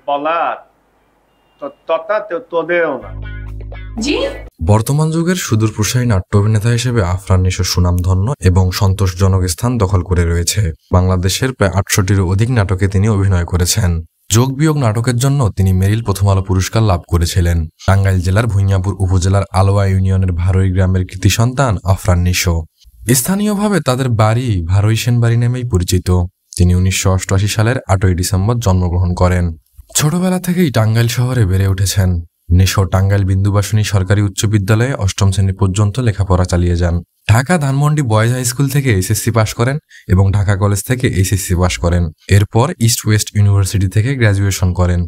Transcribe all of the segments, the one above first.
Paulado, তোদেও না। জি বর্তমান যুগের সুদূর প্রসারী নাট্য অভিনেতা হিসেবে আফরান নিশো সুনামধন্য এবং সন্তোষজনক স্থান দখল করে রয়েছে। বাংলাদেশের প্রায় ৬৮-টিরও অধিক নাটকে তিনি অভিনয় করেছেন। যোগ বিয়োগ নাটকের জন্য তিনি মেরিল প্রথম আলো পুরস্কার লাভ করেছিলেন। টাঙ্গাইল জেলার ভূঁইয়াপুর উপজেলার আলোয়া ইউনিয়নের ভারোই গ্রামের কৃতি সন্তান আফরান নিশো। স্থানীয়ভাবে তাদের বাড়ি ভারোই সেন বাড়ি নামেই পরিচিত। তিনি ১৯৮৮ সালের ৮ই ডিসেম্বর জন্মগ্রহণ করেন। ছোটবেলা থেকেই টাঙ্গাইল শহরে বেড়ে উঠেছেন। নিশো টাঙ্গাইল বিন্দুবাসিনী সরকারি উচ্চ বিদ্যালয়ে ৮ম শ্রেণী পর্যন্ত লেখাপড়া চালিয়ে যান। Dhaka Dhanmondi boys high school থেকে এসএসসি পাশ করেন এবং ঢাকা কলেজ থেকে এইচএসসি পাশ করেন। এরপর ইস্ট ওয়েস্ট ইউনিভার্সিটি থেকে গ্র্যাজুয়েশন করেন।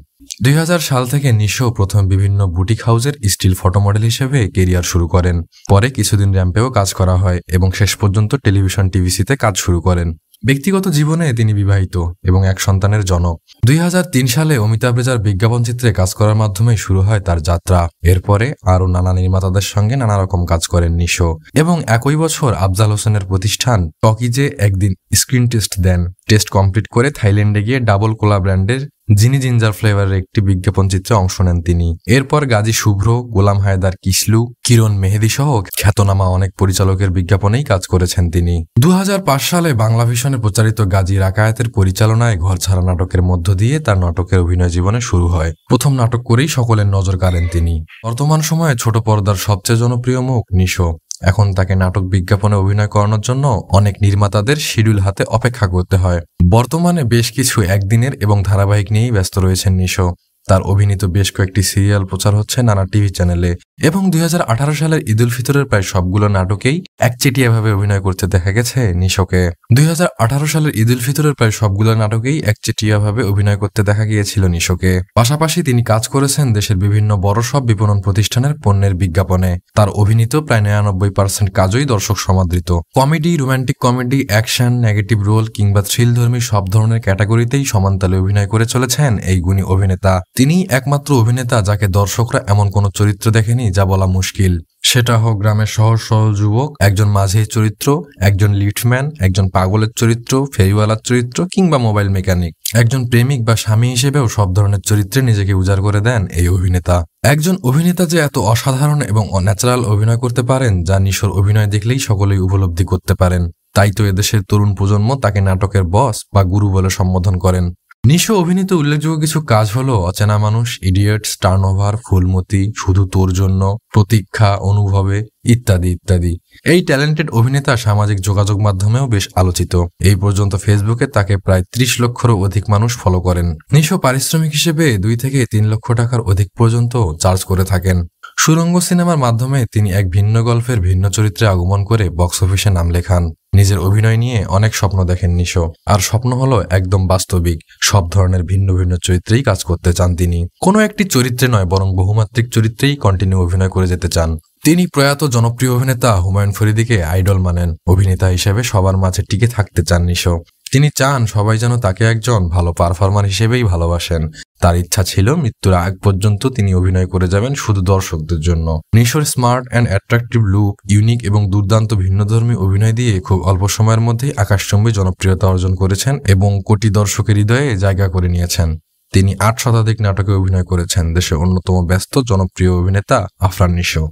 ২০০০ সাল থেকে নিশো প্রথম বিভিন্ন বুটিক হাউসের স্টিল ফটো মডেল হিসেবে কেরিয়ার শুরু করেন। পরে কিছুদিন র্যাম্পেও কাজ করা হয় এবং শেষ পর্যন্ত টেলিভিশন টিভিসিতে কাজ শুরু করেন। ব্যক্তিগত জীবনে তিনি বিবাহিত এবং এক সন্তানের জনক। ২০০৩ সালে অমিতাভ রেজার বিজ্ঞাপন চিত্রে কাজ করার মাধ্যমে শুরু হয় তার যাত্রা। এরপরে আরও নানা নির্মাতাদের সঙ্গে নানা রকম কাজ করেন নিশো এবং একই বছর আফজাল হোসেনের প্রতিষ্ঠান টকিজে একদিন স্ক্রিন টেস্ট দেন। টেস্ট কমপ্লিট করে থাইল্যান্ডে গিয়ে ডাবল কোলা ব্র্যান্ডের জিনি জিঞ্জার ফ্লেভারের একটি বিজ্ঞাপন চিত্রে অংশ নেন তিনি। এরপর গাজী শুভ্র, গোলাম হায়দার কিসলু, কিরণ মেহেদী সহ খ্যাতনামা অনেক পরিচালকের বিজ্ঞাপনেই কাজ করেছেন তিনি। ২০০৫ সালে বাংলা ভিশনে প্রচারিত গাজী রাকায়েতের পরিচালনায় ঘরছাড়া নাটকের মধ্য দিয়ে তার নাটকের অভিনয় জীবনে শুরু হয়। প্রথম নাটক করেই সকলের নজর কাড়েন তিনি। বর্তমান সময়ে ছোট পর্দার সবচেয়ে জনপ্রিয় মুখ নিশো। এখন তাকে নাটক বিজ্ঞাপনে অভিনয় করানোর জন্য অনেক নির্মাতাদের শিডিউল হাতে অপেক্ষা করতে হয়। বর্তমানে বেশ কিছু একদিনের এবং ধারাবাহিক নিয়েই ব্যস্ত রয়েছেন নিশো। তার অভিনীত বেশ কয়েকটি সিরিয়াল প্রচার হচ্ছে নানা টিভি চ্যানেলে এবং ২০১৮ সালের ঈদ উল ফিতরের প্রায় সবগুলো নাটকেই একচেটিয়াভাবে অভিনয় করতে দেখা গেছে নিশোকে। ২০১৮ সালের ঈদ উল ফিতরের প্রায় সবগুলো নাটকেই একচেটিয়াভাবে অভিনয় করতে দেখা গিয়েছিল নিশোকে। পাশাপাশি তিনি কাজ করেছেন দেশের বিভিন্ন বড় সব বিপণন প্রতিষ্ঠানের পণ্যের বিজ্ঞাপনে। তার অভিনীত প্রায় ৯৯% কাজই দর্শক সমাদৃত। Comedy, romantic comedy, action, negative role কিংবা থ্রিলধর্মী সব ধরনের ক্যাটাগরিতেই সমানতালে অভিনয় করে চলেছেন এই গুণী অভিনেতা। তিনি একমাত্র অভিনেতা যাকে দর্শকরা এমন কোনো চরিত্র দেখেনি যা বলা মুশকিল। সেটা হোক গ্রামের সহজ সরল যুবক, একজন মাঝি চরিত্র, একজন লিফটম্যান, একজন পাগলের চরিত্র, ফেরিওয়ালার চরিত্র কিংবা মোবাইল মেকানিক, একজন প্রেমিক বা স্বামী হিসেবেও সব ধরনের চরিত্রে নিজেকে উজাড় করে দেন এই অভিনেতা। একজন অভিনেতা যে এত অসাধারণ এবং অন্যাচারাল অভিনয় করতে পারেন যা নিশোর অভিনয় দেখলেই সকলেই উপলব্ধি করতে পারেন। তাই তো এদেশের তরুণ প্রজন্ম তাকে নাটকের বস বা গুরু বলে সম্বোধন করেন। নিশো অভিনীত উল্লেখযোগ্য কিছু কাজ হলো অচেনা মানুষ, ইডিয়টস, টার্নওভার, ফুলমতি, শুধু তোর জন্য, প্রতীক্ষা, অনুভবে ইত্যাদি ইত্যাদি। এই ট্যালেন্টেড অভিনেতা সামাজিক যোগাযোগ মাধ্যমেও বেশ আলোচিত। এই পর্যন্ত ফেসবুকে তাকে প্রায় ৩০ লক্ষেরও অধিক মানুষ ফলো করেন। নিশো পারিশ্রমিক হিসেবে ২ থেকে ৩ লক্ষ টাকার অধিক পর্যন্ত চার্জ করে থাকেন। সুরঙ্গ সিনেমার মাধ্যমে তিনি এক ভিন্ন গল্পের ভিন্ন চরিত্রে আগমন করে বক্স অফিসে নাম লেখান। নিজের অভিনয় নিয়ে অনেক স্বপ্ন দেখেন নিশো, আর স্বপ্ন হলো একদম বাস্তবিক। সব ধরনের ভিন্ন ভিন্ন চরিত্রেই কাজ করতে চান তিনি। কোনো একটি চরিত্রে নয়, বরং বহুমাত্রিক চরিত্রেই কন্টিনিউ অভিনয় করে যেতে চান। তিনি প্রয়াত জনপ্রিয় অভিনেতা হুমায়ুন ফরিদিকে আইডল মানেন। অভিনেতা হিসেবে সবার মাঝে টিকে থাকতে চান নিশো। তিনি চান সবাই যেন তাকে একজন ভালো পারফর্মার হিসেবেই ভালোবাসেন। তার ইচ্ছা ছিল মৃত্যুর আগ পর্যন্ত তিনি অভিনয় করে যাবেন শুধু দর্শকদের জন্য। নিশোর smart and attractive look, unique এবং দুর্দান্ত ভিন্নধর্মী অভিনয় দিয়ে খুব অল্প সময়ের মধ্যেই আকাশচুম্বী জনপ্রিয়তা অর্জন করেছেন এবং কোটি দর্শকের হৃদয়ে জায়গা করে নিয়েছেন। তিনি ৮ শতাধিক নাটকে অভিনয় করেছেন। দেশের অন্যতম ব্যস্ত জনপ্রিয় অভিনেতা আফরান নিশো।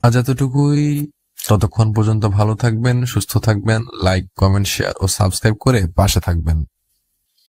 আজ এতটুকুই। ততক্ষণ পর্যন্ত ভালো থাকবেন, সুস্থ থাকবেন। লাইক, কমেন্ট, শেয়ার ও সাবস্ক্রাইব করে পাশে থাকবেন।